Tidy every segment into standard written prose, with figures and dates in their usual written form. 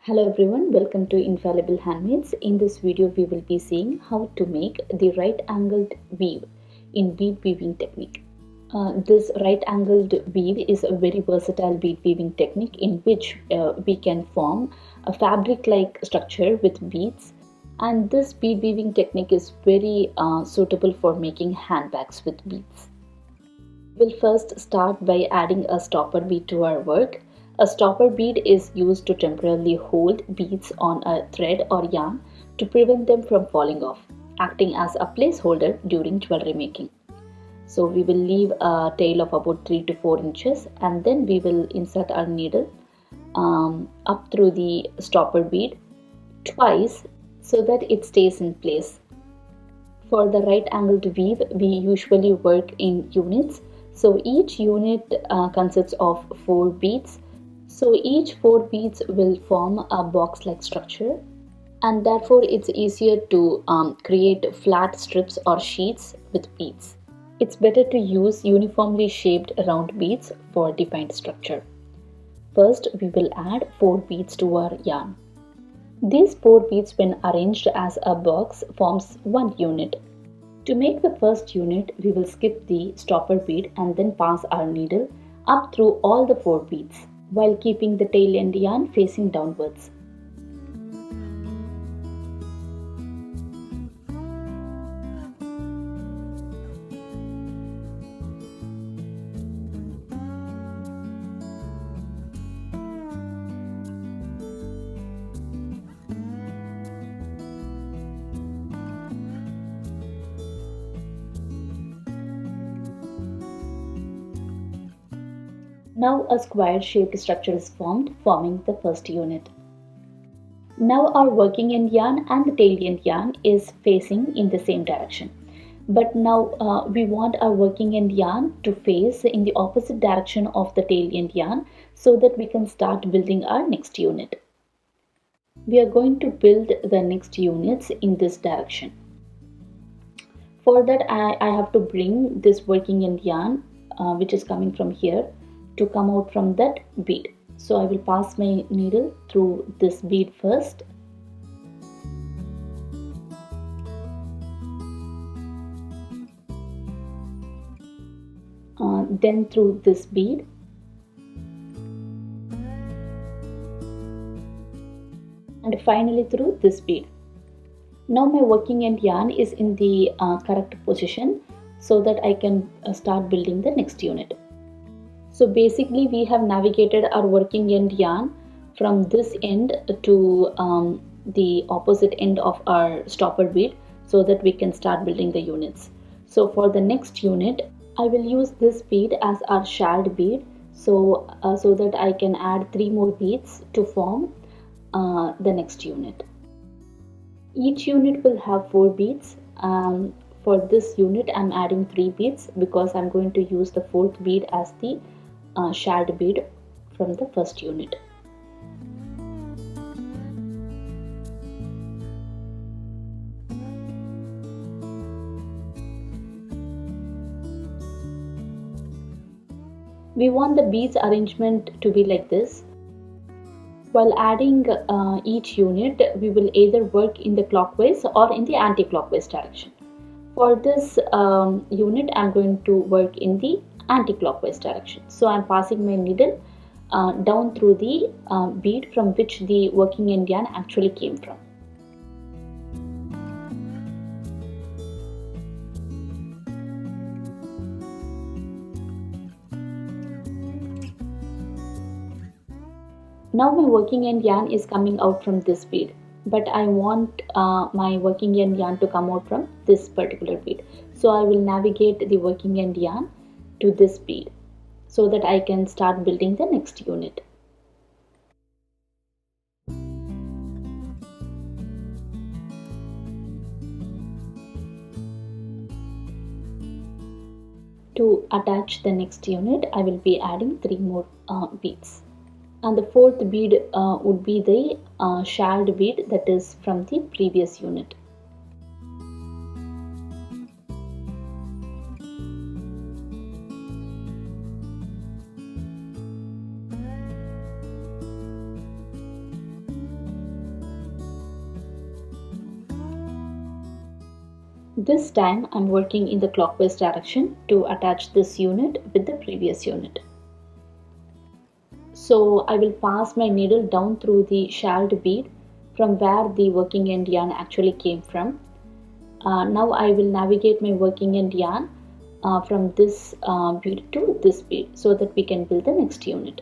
Hello everyone, welcome to Infallible Handmaids. In this video, we will be seeing how to make the right angled weave in bead weaving technique. This right angled weave is a very versatile bead weaving technique in which we can form a fabric like structure with beads, and this bead weaving technique is very suitable for making handbags with beads. We'll first start by adding a stopper bead to our work. A stopper bead is used to temporarily hold beads on a thread or yarn to prevent them from falling off, acting as a placeholder during jewelry making. So we will leave a tail of about 3 to 4 inches, and then we will insert our needle up through the stopper bead twice so that it stays in place. For the right angled weave, we usually work in units. So each unit consists of 4 beads. So each 4 beads will form a box-like structure, and therefore it's easier to create flat strips or sheets with beads. It's better to use uniformly shaped round beads for defined structure. First, we will add 4 beads to our yarn. These 4 beads, when arranged as a box, forms one unit. To make the first unit, we will skip the stopper bead and then pass our needle up through all the 4 beads, while keeping the tail end yarn facing downwards. Now a square-shaped structure is formed, forming the first unit. Now our working end yarn and the tail end yarn is facing in the same direction. But now we want our working end yarn to face in the opposite direction of the tail end yarn so that we can start building our next unit. We are going to build the next units in this direction. For that I have to bring this working end yarn which is coming from here to come out from that bead. So I will pass my needle through this bead first. Then through this bead. And finally through this bead. Now my working end yarn is in the correct position so that I can start building the next unit. So basically we have navigated our working end yarn from this end to the opposite end of our stopper bead so that we can start building the units. So for the next unit, I will use this bead as our shard bead so that I can add 3 more beads to form the next unit. Each unit will have 4 beads. For this unit, I'm adding 3 beads because I'm going to use the 4th bead as the shard bead from the first unit. We want the beads arrangement to be like this. While adding each unit, we will either work in the clockwise or in the anti-clockwise direction. For this unit, I'm going to work in the anti-clockwise direction. So I'm passing my needle down through the bead from which the working end yarn actually came from. Now my working end yarn is coming out from this bead, but I want my working end yarn to come out from this particular bead. So I will navigate the working end yarn to this bead so that I can start building the next unit. To attach the next unit, I will be adding 3 more beads. And the 4th bead would be the shard bead that is from the previous unit. This time I'm working in the clockwise direction to attach this unit with the previous unit. So I will pass my needle down through the shalled bead from where the working end yarn actually came from. Now I will navigate my working end yarn from this bead to this bead so that we can build the next unit.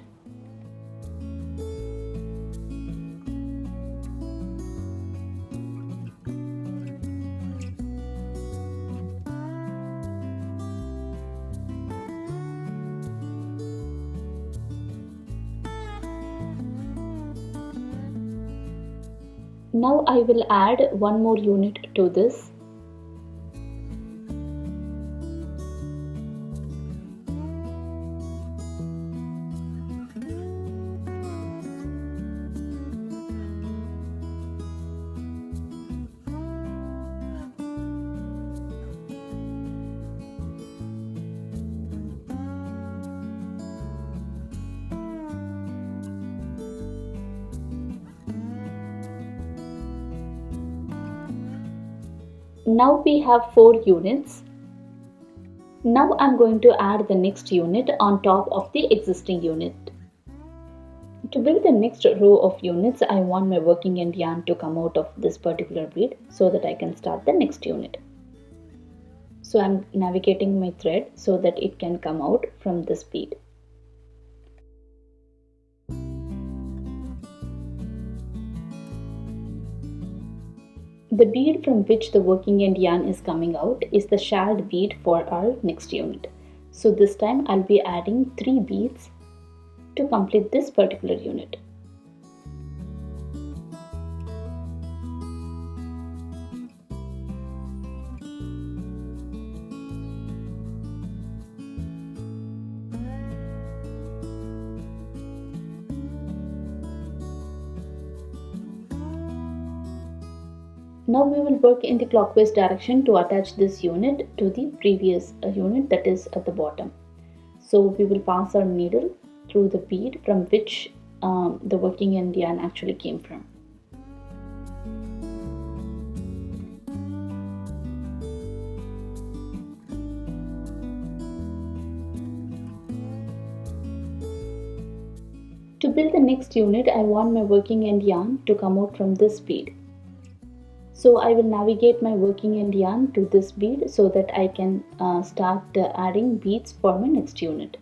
Now I will add one more unit to this. Now we have 4 units. Now I'm going to add the next unit on top of the existing unit. To build the next row of units, I want my working end yarn to come out of this particular bead so that I can start the next unit. So I'm navigating my thread so that it can come out from this bead. The bead from which the working end yarn is coming out is the shalled bead for our next unit. So this time I'll be adding 3 beads to complete this particular unit. Now we will work in the clockwise direction to attach this unit to the previous unit that is at the bottom. So we will pass our needle through the bead from which the working end yarn actually came from. To build the next unit, I want my working end yarn to come out from this bead. So I will navigate my working end yarn to this bead so that I can start adding beads for my next unit.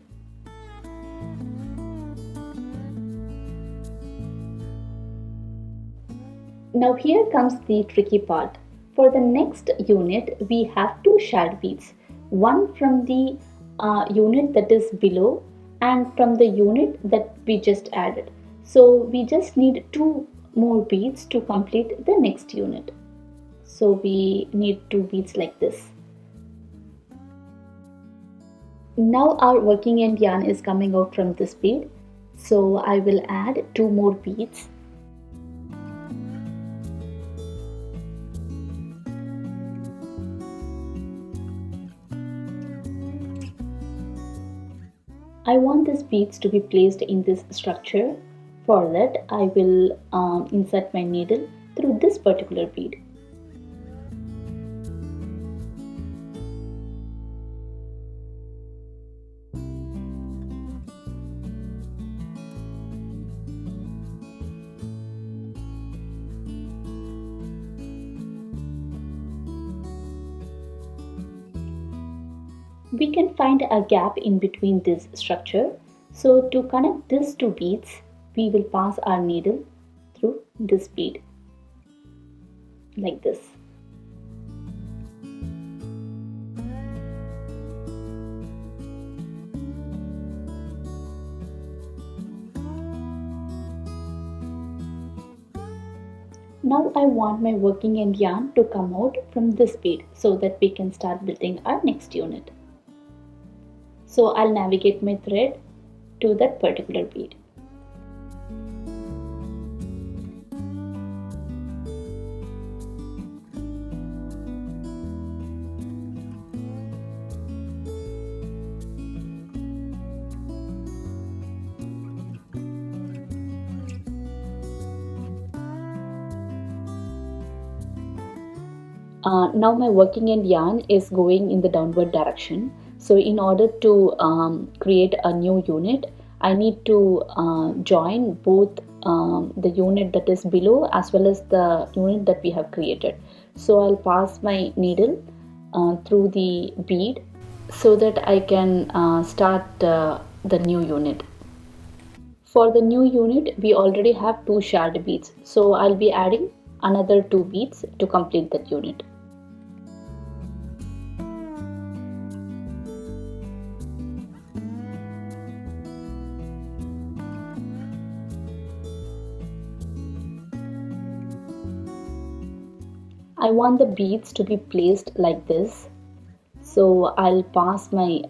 Now here comes the tricky part. For the next unit, we have 2 shalled beads. One from the unit that is below and from the unit that we just added. So we just need 2 more beads to complete the next unit. So we need 2 beads like this. Now our working end yarn is coming out from this bead. So I will add 2 more beads. I want these beads to be placed in this structure. For that, I will insert my needle through this particular bead. We can find a gap in between this structure. So to connect these 2 beads, we will pass our needle through this bead like this. Now I want my working end yarn to come out from this bead so that we can start building our next unit. So I'll navigate my thread to that particular bead. Now my working end yarn is going in the downward direction. So in order to create a new unit, I need to join both the unit that is below as well as the unit that we have created. So I'll pass my needle through the bead so that I can start the new unit. For the new unit, we already have two shared beads, so I'll be adding another two beads to complete that unit. I want the beads to be placed like this, so I'll pass my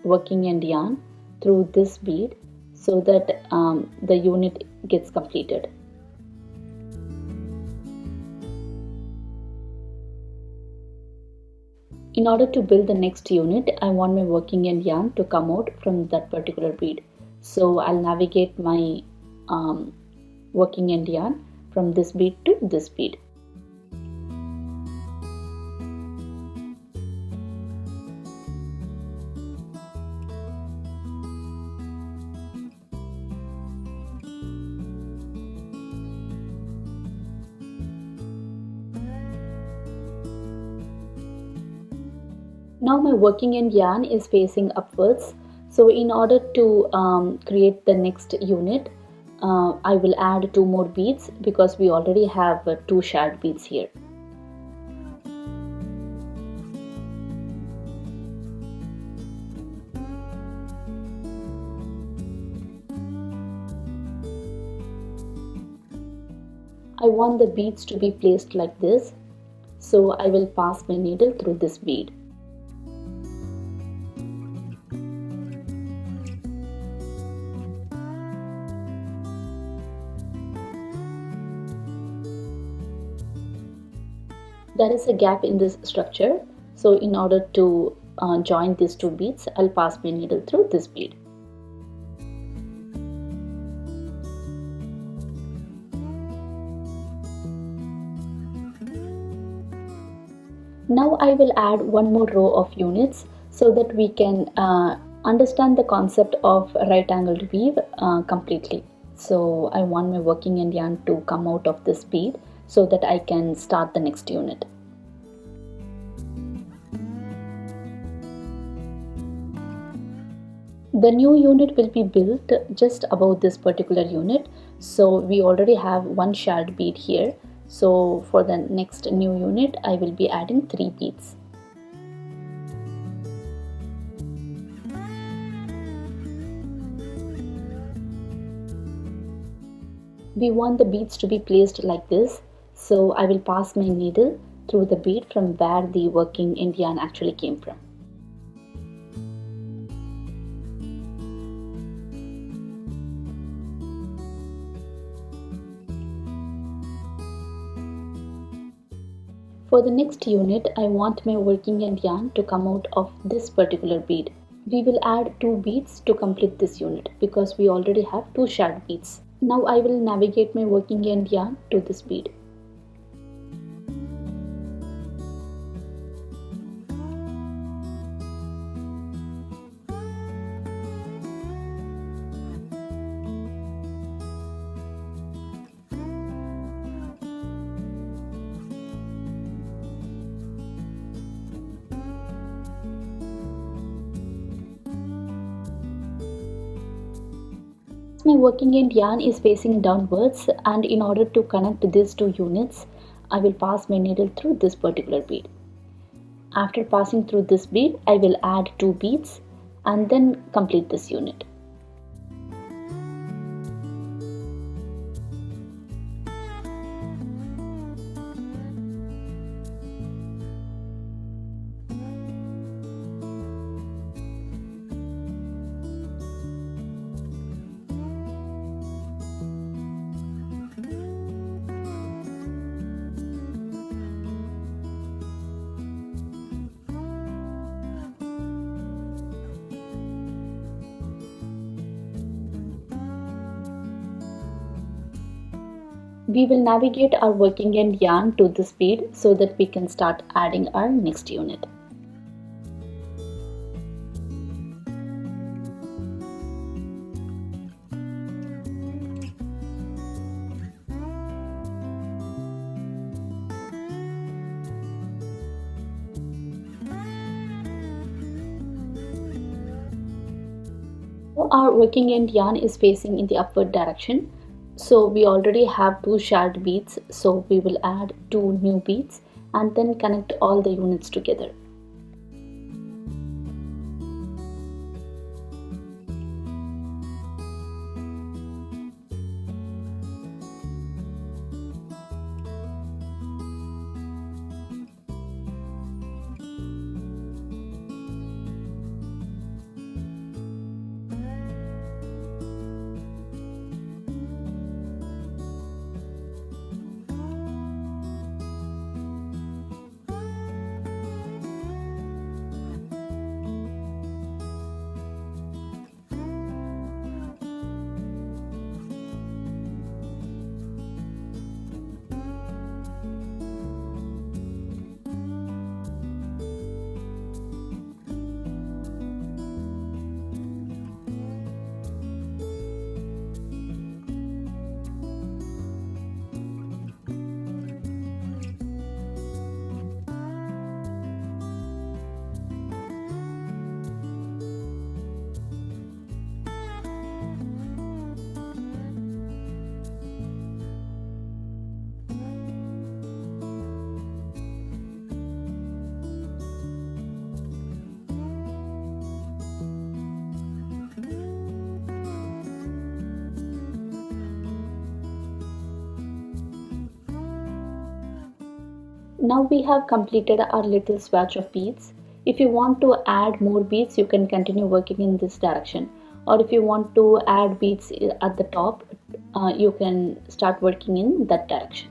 working end yarn through this bead so that the unit gets completed. In order to build the next unit, I want my working end yarn to come out from that particular bead. So I'll navigate my working end yarn from this bead to this bead. Now my working end yarn is facing upwards. So in order to create the next unit, I will add two more beads because we already have two shared beads here. I want the beads to be placed like this, so I will pass my needle through this bead. There is a gap in this structure, so in order to join these two beads, I'll pass my needle through this bead. Now I will add one more row of units so that we can understand the concept of right angled weave completely. So I want my working end yarn to come out of this bead so that I can start the next unit. The new unit will be built just above this particular unit. So we already have one shared bead here. So for the next new unit, I will be adding 3 beads. We want the beads to be placed like this, so I will pass my needle through the bead from where the working end yarn actually came from. For the next unit, I want my working end yarn to come out of this particular bead. We will add 2 beads to complete this unit because we already have 2 shared beads. Now I will navigate my working end yarn to this bead. My working end yarn is facing downwards, and in order to connect these 2 units, I will pass my needle through this particular bead. After passing through this bead, I will add 2 beads and then complete this unit. We will navigate our working end yarn to this bead so that we can start adding our next unit. Our working end yarn is facing in the upward direction, so we already have 2 shared beads, so we will add 2 new beads and then connect all the units together. Now we have completed our little swatch of beads. If you want to add more beads, you can continue working in this direction. Or if you want to add beads at the top, you can start working in that direction.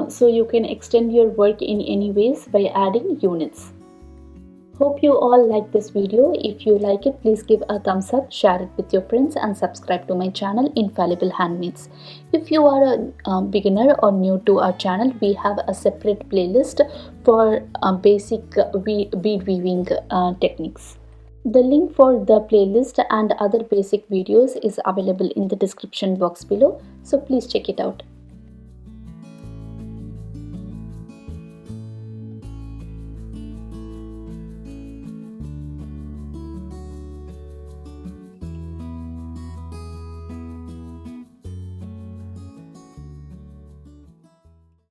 So you can extend your work in any ways by adding units. Hope you all like this video. If you like it, please give a thumbs up, share it with your friends and subscribe to my channel Infallible Handmaids. If you are a beginner or new to our channel, we have a separate playlist for basic bead weaving techniques. The link for the playlist and other basic videos is available in the description box below, so please check it out.